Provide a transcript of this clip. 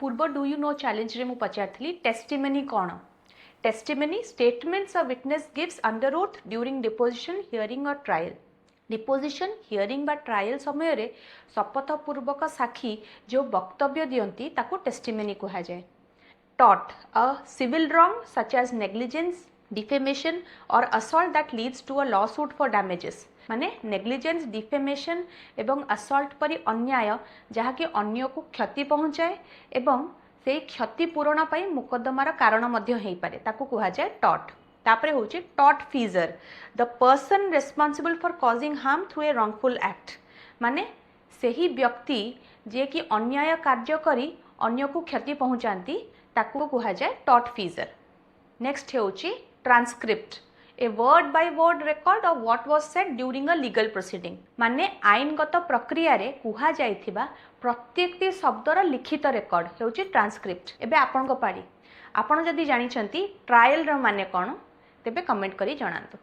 पूर्व do you know challenge रे मु पचारथली टेस्टिमनी कौन testimony statements a witness gives under oath during deposition hearing और ट्रायल डिपोजिशन हियरिंग बा ट्रायल समय रे शपथपूर्वक साक्षी जो वक्तव्य दियंती ताको टेस्टिमनी कहा जाए taught a civil wrong such as negligence, defamation or assault that leads to a lawsuit for damages. माने negligence, defamation एवं assault परी अन्याय जहाँ कि अन्य को क्षति पहुँचाए एवं से क्षति पूरण पाई मुकदमार कारण मध्य हेई पारे ताको कहा जाए taught. तापरे होची taught feeser, the person responsible for causing harm through a wrongful act. माने सही व्यक्ति जे कि अन्याय कार्य करी अन्य को क्षति पहुँचाती ताकू कहा जाए टॉट फीजर. नेक्स्ट होची transcript, a word by word record of what was said during a legal proceeding. माने आईनगत प्रक्रिया रे कुहा जाइथिबा प्रत्येकटी शब्दर लिखित रेकॉर्ड होची ट्रांसक्रिप्ट. एबे आपन को पाड़ी आपण जदी जानि छंती ट्रायल रो माने कोन तेबे कमेंट करी जणांतु.